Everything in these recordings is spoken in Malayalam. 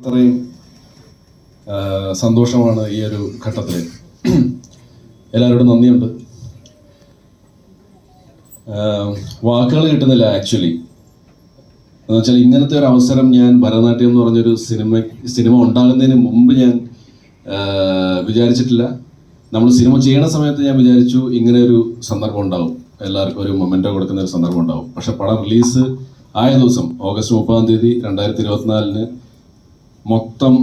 അത്രയും സന്തോഷമാണ് ഈ ഒരു ഘട്ടത്തിൽ. എല്ലാവരോടും നന്ദിയുണ്ട്. വാക്കുകൾ കിട്ടുന്നില്ല ആക്ച്വലി. എന്ന് വെച്ചാൽ ഇങ്ങനത്തെ ഒരു അവസരം ഞാൻ ഭരതനാട്യം എന്ന് പറഞ്ഞൊരു സിനിമ ഉണ്ടാകുന്നതിന് മുമ്പ് ഞാൻ വിചാരിച്ചിട്ടില്ല. നമ്മൾ സിനിമ ചെയ്യണ സമയത്ത് ഞാൻ വിചാരിച്ചു ഇങ്ങനെ ഒരു സന്ദർഭം ഉണ്ടാവും, എല്ലാവർക്കും ഒരു മൊമെൻറ്റോ കൊടുക്കുന്ന ഒരു സന്ദർഭം ഉണ്ടാവും. പക്ഷെ പടം റിലീസ് ആയ ദിവസം ഓഗസ്റ്റ് 30 2024 മൊത്തം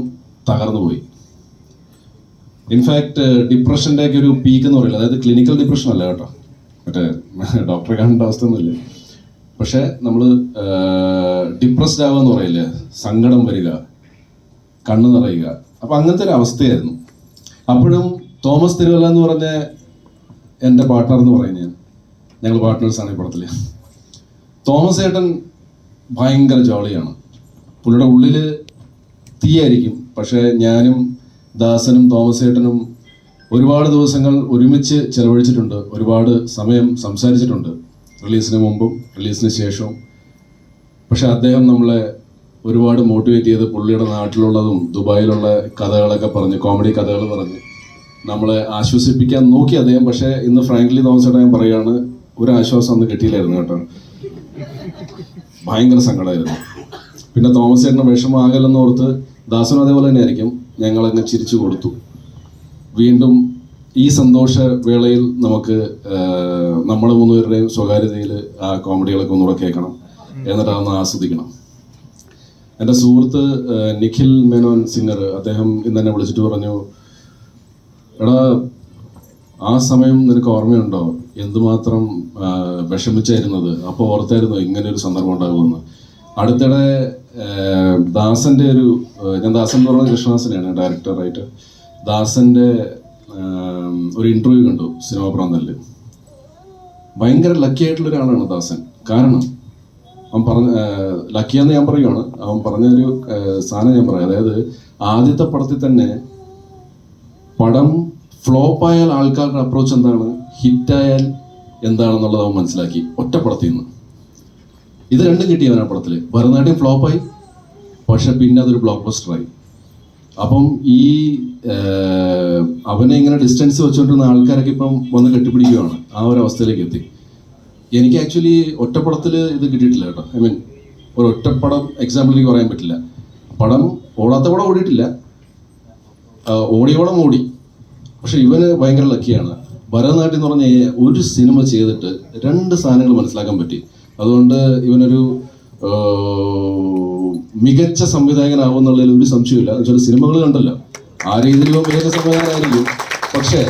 തകർന്നു പോയി. ഇൻഫാക്ട് ഡിപ്രഷൻ്റെ ഒക്കെ ഒരു പീക്ക് എന്ന് പറയില്ല, അതായത് ക്ലിനിക്കൽ ഡിപ്രഷൻ അല്ല കേട്ടോ, മറ്റേ ഡോക്ടറെ കാണേണ്ട അവസ്ഥ ഒന്നുമില്ല. പക്ഷെ നമ്മൾ ഡിപ്രസ്ഡ് ആവുക എന്ന് പറയില്ലേ, സങ്കടം വരിക, കണ്ണു നിറയുക, അപ്പം അങ്ങനത്തെ ഒരു അവസ്ഥയായിരുന്നു. അപ്പോഴും തോമസ് തിരുവല്ല എന്ന് പറഞ്ഞ എൻ്റെ പാർട്ട്ണർ എന്ന് പറയുന്നത്, ഞങ്ങൾ പാർട്ട്നേഴ്സാണ് ഈ പടത്തിൽ. തോമസ് ഏട്ടൻ ഭയങ്കര ജോളിയാണ്. പുള്ളിയുടെ ഉള്ളിൽ തീയായിരിക്കും. പക്ഷേ ഞാനും ദാസനും തോമസ് ഏട്ടനും ഒരുപാട് ദിവസങ്ങൾ ഒരുമിച്ച് ചെലവഴിച്ചിട്ടുണ്ട്, ഒരുപാട് സമയം സംസാരിച്ചിട്ടുണ്ട്, റിലീസിന് മുമ്പും റിലീസിന് ശേഷവും. പക്ഷെ അദ്ദേഹം നമ്മളെ ഒരുപാട് മോട്ടിവേറ്റ് ചെയ്ത് പുള്ളിയുടെ നാട്ടിലുള്ളതും ദുബായിലുള്ള കഥകളൊക്കെ പറഞ്ഞ്, കോമഡി കഥകൾ പറഞ്ഞ് നമ്മളെ ആശ്വസിപ്പിക്കാൻ നോക്കി അദ്ദേഹം. പക്ഷേ ഇന്ന് ഫ്രാങ്ക്ലി തോമസ് ഏട്ടൻ പറയുകയാണ്, ഒരു ആശ്വാസം ഒന്നും കിട്ടിയില്ലായിരുന്നു കേട്ടോ, ഭയങ്കര സങ്കടമായിരുന്നു. പിന്നെ തോമസ് ചേട്ടന് വിഷമമാകലെന്ന് ഓർത്ത് ദാസനും അതേപോലെ തന്നെ ആയിരിക്കും, ഞങ്ങളങ്ങ് ചിരിച്ചു കൊടുത്തു. വീണ്ടും ഈ സന്തോഷ വേളയിൽ നമുക്ക് നമ്മൾ മൂന്നുപേരുടെയും സ്വകാര്യതയിൽ ആ കോമഡികളൊക്കെ ഒന്നുകൂടെ കേൾക്കണം, എന്നിട്ട് അതൊന്ന് ആസ്വദിക്കണം. എൻ്റെ സുഹൃത്ത് നിഖിൽ മേനോൻ സിംഗർ, അദ്ദേഹം ഇന്ന് തന്നെ വിളിച്ചിട്ട് പറഞ്ഞു, എടാ ആ സമയം നിനക്ക് ഓർമ്മയുണ്ടോ എന്തുമാത്രം വിഷമിച്ചായിരുന്നത്, അപ്പോൾ ഓർത്തായിരുന്നു ഇങ്ങനെ ഒരു സന്ദർഭം ഉണ്ടാകുമെന്ന്. അടുത്തിടെ ദാസൻ്റെ ഞാൻ ദാസൻ എന്ന് പറഞ്ഞ കൃഷ്ണദാസനെയാണ് ഡയറക്ടറായിട്ട്, ദാസൻ്റെ ഒരു ഇൻ്റർവ്യൂ കണ്ടു സിനിമാ പ്രാന്തലിൽ. ഭയങ്കര ലക്കി ആയിട്ടുള്ള ഒരാളാണ് ദാസൻ. കാരണം അവൻ ലക്കിയാന്ന് ഞാൻ പറയുകയാണ്, അവൻ പറഞ്ഞൊരു സാധനം ഞാൻ പറയാം. അതായത് ആദ്യത്തെ പടത്തിൽ തന്നെ പടം ഫ്ലോപ്പായാൽ ആൾക്കാരുടെ അപ്രോച്ച് എന്താണ്, ഹിറ്റായാൽ എന്താണെന്നുള്ളത് അവൻ മനസ്സിലാക്കി ഒറ്റ പടത്തിൽ നിന്ന്. ഇത് രണ്ടും കിട്ടി അവൻ ആ പടത്തിൽ. ഭരതനാട്യം ഫ്ലോപ്പായി, പക്ഷെ പിന്നെ അതൊരു ബ്ലോക്ക് ബസ്റ്ററായി. അപ്പം ഈ അവനെ ഇങ്ങനെ ഡിസ്റ്റൻസ് വെച്ചുകൊണ്ടിരുന്ന ആൾക്കാരൊക്കെ ഇപ്പം വന്ന് കെട്ടിപ്പിടിക്കുകയാണ്, ആ ഒരു അവസ്ഥയിലേക്ക് എത്തി. എനിക്ക് ആക്ച്വലി ഒറ്റപ്പടത്തിൽ ഇത് കിട്ടിയിട്ടില്ല കേട്ടോ. ഐ മീൻ ഒരു ഒറ്റപ്പടം എക്സാമ്പിൾ എനിക്ക് പറയാൻ പറ്റില്ല. പടം ഓടാത്ത പടം ഓടിയിട്ടില്ല, ഓടിയോളം ഓടി. പക്ഷെ ഇവന് ഭയങ്കര ലക്കിയാണ്. ഭരതനാട്യം എന്ന് പറഞ്ഞ ഒരു സിനിമ ചെയ്തിട്ട് 2 സാധനങ്ങൾ മനസ്സിലാക്കാൻ പറ്റി. അതുകൊണ്ട് ഇവനൊരു മികച്ച സംവിധായകനാവും എന്നുള്ളതിൽ ഒരു സംശയമില്ല. എന്നുവെച്ചാൽ സിനിമകൾ കണ്ടല്ലോ, ആ രീതിയിൽ മികച്ച സംവിധായകനായിരിക്കും. പക്ഷേ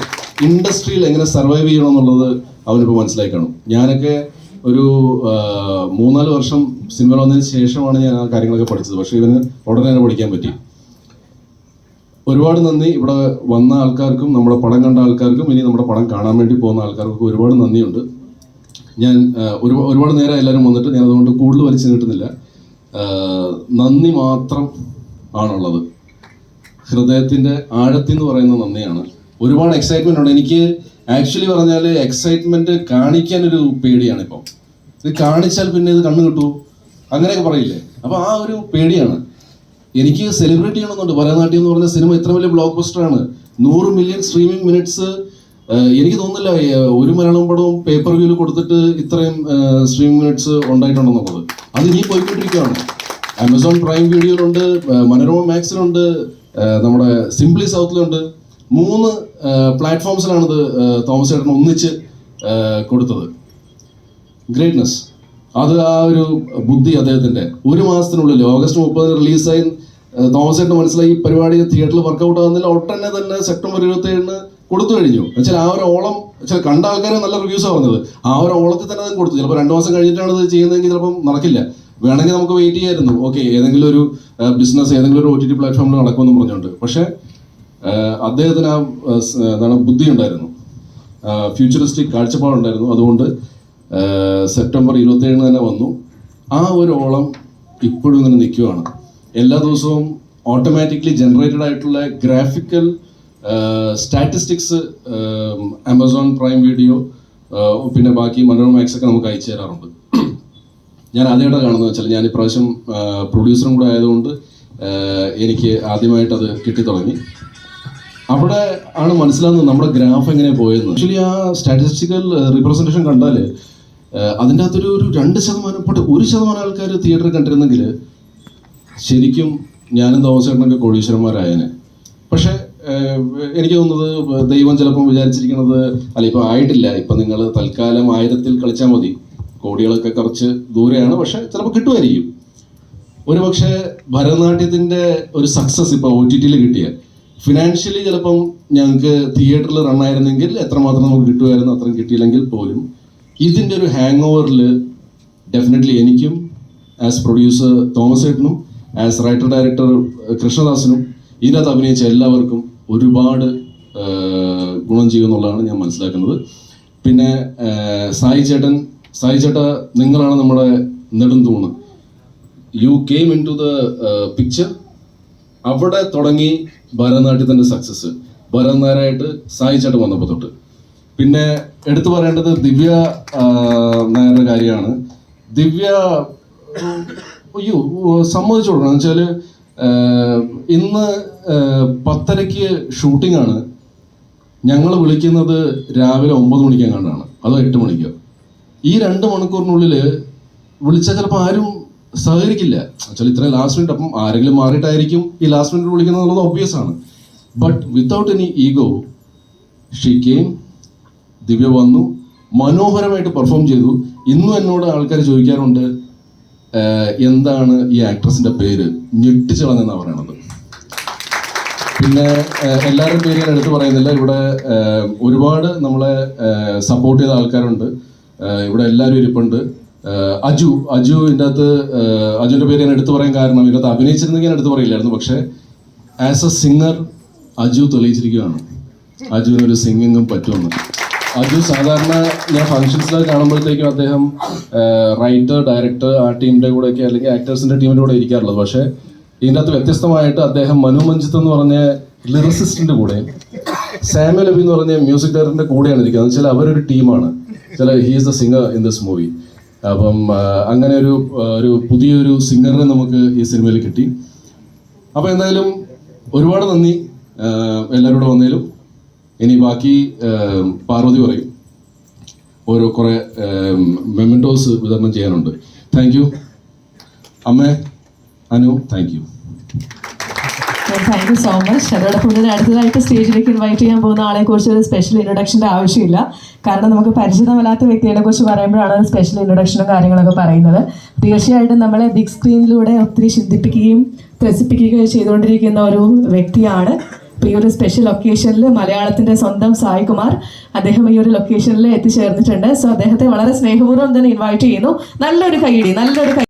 ഇൻഡസ്ട്രിയിൽ എങ്ങനെ സർവൈവ് ചെയ്യണം എന്നുള്ളത് അവനിപ്പോൾ മനസ്സിലാക്കി കാണും. ഞാനൊക്കെ ഒരു 3-4 വർഷം സിനിമ വന്നതിന് ശേഷമാണ് ഞാൻ ആ കാര്യങ്ങളൊക്കെ പഠിച്ചത്. പക്ഷേ ഇവന് ഉടനെ തന്നെ പഠിക്കാൻ പറ്റി. ഒരുപാട് നന്ദി ഇവിടെ വന്ന ആൾക്കാർക്കും, നമ്മുടെ പടം കണ്ട ആൾക്കാർക്കും, ഇനി നമ്മുടെ പടം കാണാൻ വേണ്ടി പോകുന്ന ആൾക്കാർക്കും ഒരുപാട് നന്ദിയുണ്ട്. ഞാൻ ഒരുപാട് നേരം എല്ലാവരും വന്നിട്ട് ഞാൻ അതുകൊണ്ട് കൂടുതൽ വലിച്ചു നീട്ടുന്നില്ല. നന്ദി മാത്രം ആണുള്ളത്, ഹൃദയത്തിൻ്റെ ആഴത്തിൽ എന്ന് പറയുന്ന നന്ദിയാണ്. ഒരുപാട് എക്സൈറ്റ്മെൻ്റ് ഉണ്ട്. എനിക്ക് ആക്ച്വലി പറഞ്ഞാൽ എക്സൈറ്റ്മെൻറ്റ് കാണിക്കാനൊരു പേടിയാണ്. ഇപ്പം ഇത് കാണിച്ചാൽ പിന്നെ ഇത് കണ്ണു കിട്ടുമോ അങ്ങനെയൊക്കെ പറയില്ലേ, അപ്പോൾ ആ ഒരു പേടിയാണ്. എനിക്ക് സെലിബ്രേറ്റ് ചെയ്യണമെന്നുണ്ട്. ഭരതനാട്യം എന്ന് പറഞ്ഞ സിനിമ ഇത്ര വലിയ ബ്ലോക്ക് ബസ്റ്ററാണ്. 100 million streaming minutes. എനിക്ക് തോന്നുന്നില്ല ഒരു മലയാളം പടവും പേപ്പർ വ്യൂവിൽ കൊടുത്തിട്ട് ഇത്രയും സ്ട്രീമിംഗ് മിനിറ്റ്സ് ഉണ്ടായിട്ടുണ്ടെന്നുള്ളത്. അത് ഇനി പോയിക്കൊണ്ടിരിക്കുകയാണ്. ആമസോൺ പ്രൈം വീഡിയോയിലുണ്ട്, മനോരമ മാക്സിലുണ്ട്, നമ്മുടെ സിംപ്ലി സൗത്തിലുണ്ട്. 3 പ്ലാറ്റ്ഫോംസിലാണിത് തോമസ് ചേട്ടൻ ഒന്നിച്ച് കൊടുത്തത്. ഗ്രേറ്റ്നെസ്. അത് ആ ഒരു ബുദ്ധി അദ്ദേഹത്തിൻ്റെ. 1 മാസത്തിനുള്ളിൽ ഓഗസ്റ്റ് 30 റിലീസായി തോമസ് ചേട്ടന് മനസ്സിലായി ഈ പരിപാടി തിയേറ്ററിൽ വർക്കൗട്ട് ആകുന്നില്ല. ഒട്ടന്നെ തന്നെ സെപ്റ്റംബർ 27 കൊടുത്തു കഴിഞ്ഞു. എന്നുവെച്ചാൽ ആ ഒരു ഓളം, വെച്ചാൽ കണ്ട ആൾക്കാരെ നല്ല റിവ്യൂസാണ് പറഞ്ഞത്. ആ ഒരു ഓളത്തിൽ തന്നെ അത് കൊടുത്തു. ചിലപ്പോൾ 2 മാസം കഴിഞ്ഞിട്ടാണ് ഇത് ചെയ്യുന്നതെങ്കിൽ ചിലപ്പം നടക്കില്ല. വേണമെങ്കിൽ നമുക്ക് വെയിറ്റ് ചെയ്യായിരുന്നു, ഓക്കെ ഏതെങ്കിലും ഒരു ബിസിനസ് ഏതെങ്കിലും ഒരു OTT പ്ലാറ്റ്ഫോമിൽ നടക്കുമെന്ന് പറഞ്ഞുകൊണ്ട്. പക്ഷേ അദ്ദേഹത്തിന് ആ എന്താണ് ബുദ്ധി ഉണ്ടായിരുന്നു, ഫ്യൂച്ചറിസ്റ്റിക് കാഴ്ചപ്പാടുണ്ടായിരുന്നു. അതുകൊണ്ട് സെപ്റ്റംബർ 27 തന്നെ വന്നു. ആ ഒരു ഓളം ഇപ്പോഴും ഇങ്ങനെ നിൽക്കുകയാണ്. എല്ലാ ദിവസവും ഓട്ടോമാറ്റിക്കലി ജനറേറ്റഡ് ആയിട്ടുള്ള graphical statistics Amazon prime video പിന്നെ ബാക്കി മനോരമ മാക്സ് ഒക്കെ നമുക്ക് അയച്ചു തരാറുണ്ട്. ഞാൻ ആദ്യമായിട്ട് കാണുന്നത് വെച്ചാൽ ഞാൻ ഇപ്രാവശ്യം പ്രൊഡ്യൂസറും കൂടെ ആയതുകൊണ്ട് എനിക്ക് ആദ്യമായിട്ട് അത് കിട്ടിത്തുടങ്ങി. അവിടെ ആണ് മനസ്സിലാകുന്നത് നമ്മുടെ ഗ്രാഫ് എങ്ങനെ പോയെന്ന്. ആക്ച്വലി ആ സ്റ്റാറ്റിസ്റ്റിക്കൽ റിപ്രസെൻറ്റേഷൻ കണ്ടാൽ അതിൻ്റെ അകത്തൊരു 2% പോട്ടെ 1% ആൾക്കാർ തിയേറ്ററിൽ കണ്ടിരുന്നെങ്കിൽ ശരിക്കും ഞാനും തോമസേട്ടനൊക്കെ കോടീശ്വരന്മാരായനെ. പക്ഷേ എനിക്ക് തോന്നുന്നത് ദൈവം ചിലപ്പം വിചാരിച്ചിരിക്കുന്നത് അല്ല, ഇപ്പം ആയിട്ടില്ല, ഇപ്പം നിങ്ങൾ തൽക്കാലം 1000-ൽ കളിച്ചാൽ മതി, കോടികളൊക്കെ കുറച്ച് ദൂരെയാണ്, പക്ഷെ ചിലപ്പോൾ കിട്ടുമായിരിക്കും. ഒരു പക്ഷേ ഭരതനാട്യത്തിൻ്റെ ഒരു സക്സസ് ഇപ്പോൾ OTT-ൽ കിട്ടിയ ഫിനാൻഷ്യലി ചിലപ്പം ഞങ്ങൾക്ക് തിയേറ്ററിൽ റണ്ണായിരുന്നെങ്കിൽ എത്രമാത്രം നമുക്ക് കിട്ടുമായിരുന്നു, അത്രയും കിട്ടിയില്ലെങ്കിൽ പോലും ഇതിൻ്റെ ഒരു ഹാങ് ഓവറിൽ ഡെഫിനറ്റ്ലി എനിക്കും ആസ് പ്രൊഡ്യൂസർ തോമസേട്ടനും ആസ് റൈറ്റർ ഡയറക്ടർ കൃഷ്ണദാസിനും ഇതിനകത്ത് അഭിനയിച്ച എല്ലാവർക്കും ഒരുപാട് ഗുണം ചെയ്യുമെന്നുള്ളതാണ് ഞാൻ മനസ്സിലാക്കുന്നത്. പിന്നെ സായി ചേട്ടാ, നിങ്ങളാണ് നമ്മുടെ നെടുംതൂണ്. You came into the picture. അവിടെ തുടങ്ങി ഭരതനാട്യത്തിൻ്റെ സക്സസ്. ഭരതനാരായിട്ട് സായി ചേട്ടൻ വന്നപ്പോൾ തൊട്ട്. പിന്നെ എടുത്തു പറയേണ്ടത് ദിവ്യ നായരുടെ കാര്യമാണ്. ദിവ്യ സമ്മതിച്ചു കൊടുക്കണം. എന്ന് വെച്ചാൽ ഇന്ന് 10:30 ഷൂട്ടിംഗ് ആണ്. ഞങ്ങൾ വിളിക്കുന്നത് രാവിലെ 9 മണിക്കെങ്ങാണ്ടാണ്, അതോ 8 മണിക്കോ. ഈ 2 മണിക്കൂറിനുള്ളിൽ വിളിച്ചാൽ ചിലപ്പോൾ ആരും സഹകരിക്കില്ല. വെച്ചാൽ ഇത്രയും ലാസ്റ്റ് മിനിറ്റ്, അപ്പം ആരെങ്കിലും മാറിയിട്ടായിരിക്കും ഈ ലാസ്റ്റ് മിനിറ്റ് വിളിക്കുന്നത് എന്നുള്ളത് ഒബ്വിയസ് ആണ്. But without any ego she came. Divya വന്നു, മനോഹരമായിട്ട് പെർഫോം ചെയ്തു. ഇന്നും എന്നോട് ആൾക്കാർ ചോദിക്കാറുണ്ട് എന്താണ് ഈ ആക്ട്രസിൻ്റെ പേര്, ഞെട്ടിച്ച് കളഞ്ഞെന്നാണ് പറയണത്. പിന്നെ എല്ലാവരും പേര് ഞാൻ എടുത്ത് പറയുന്നില്ല. ഇവിടെ ഒരുപാട് നമ്മളെ സപ്പോർട്ട് ചെയ്ത ആൾക്കാരുണ്ട്. ഇവിടെ എല്ലാവരും ഇരിപ്പുണ്ട്. അജു ഇതിൻ്റെ അകത്ത്, അജുവിൻ്റെ പേര് ഞാൻ എടുത്ത് പറയാൻ കാരണം ഇതിൻ്റെ അകത്ത് അഭിനയിച്ചിരുന്നെങ്കിൽ ഞാൻ എടുത്ത് പറയില്ലായിരുന്നു. പക്ഷേ ആസ് എ സിംഗർ അജു തെളിയിച്ചിരിക്കുകയാണ് അജുവിനൊരു സിംഗിങ്ങും പറ്റുമെന്ന്. അജു സാധാരണ ഞാൻ ഫങ്ഷൻസിലൊക്കെ കാണുമ്പോഴത്തേക്കും അദ്ദേഹം റൈറ്റർ, ഡയറക്ടർ, ആ ടീമിൻ്റെ കൂടെയൊക്കെ അല്ലെങ്കിൽ ആക്ടേഴ്സിൻ്റെ ടീമിൻ്റെ കൂടെ ഇരിക്കാറുള്ളത്. പക്ഷേ ഇതിൻ്റെ അകത്ത് വ്യത്യസ്തമായിട്ട് അദ്ദേഹം മനു മഞ്ജിത്ത് എന്ന് പറഞ്ഞ ലിറിസിസ്റ്റിൻ്റെ കൂടെ, സാമുവൽ അബി എന്ന് പറഞ്ഞ മ്യൂസിക് ഡയറക്ടറിൻ്റെ കൂടെയാണ് ഇരിക്കുന്നത്. എന്ന് വെച്ചാൽ അവരൊരു ടീമാണ്. ചില he is the singer in this movie. അപ്പം അങ്ങനെ ഒരു പുതിയൊരു സിംഗറിനെ നമുക്ക് ഈ സിനിമയിൽ കിട്ടി. അപ്പോൾ എന്തായാലും ഒരുപാട് നന്ദി എല്ലാവരോടും വന്നതിലും. ഇനി ബാക്കി പാർവതി പറയും. കുറേ മെമൻറ്റോസ് വിതരണം ചെയ്യാനുണ്ട്. താങ്ക് യു അമ്മേ, Anu, thank you. Thank you so much. അതോടൊപ്പം തന്നെ അടുത്തതായിട്ട് സ്റ്റേജിലേക്ക് ഇൻവൈറ്റ് ചെയ്യാൻ പോകുന്ന ആളെ കുറിച്ച് ഒരു സ്പെഷ്യൽ ഇൻട്രൊഡക്ഷൻ്റെ ആവശ്യമില്ല. കാരണം നമുക്ക് പരിചിതമല്ലാത്ത വ്യക്തികളെ കുറിച്ച് പറയുമ്പോഴാണ് ഒരു സ്പെഷ്യൽ ഇൻട്രൊഡക്ഷനും കാര്യങ്ങളൊക്കെ പറയുന്നത്. തീർച്ചയായിട്ടും നമ്മളെ ബിഗ് സ്ക്രീനിലൂടെ ഒത്തിരി ചിന്തിപ്പിക്കുകയും ത്രസിപ്പിക്കുകയും ചെയ്തുകൊണ്ടിരിക്കുന്ന ഒരു വ്യക്തിയാണ്. ഇപ്പോൾ ഈ ഒരു സ്പെഷ്യൽ ലൊക്കേഷനിൽ മലയാളത്തിൻ്റെ സ്വന്തം സായികുമാർ അദ്ദേഹം ഈ ഒരു ലൊക്കേഷനിൽ എത്തിച്ചേർന്നിട്ടുണ്ട്. സോ അദ്ദേഹത്തെ വളരെ സ്നേഹപൂർവ്വം തന്നെ ഇൻവൈറ്റ് ചെയ്യുന്നു. നല്ലൊരു കൈയടി.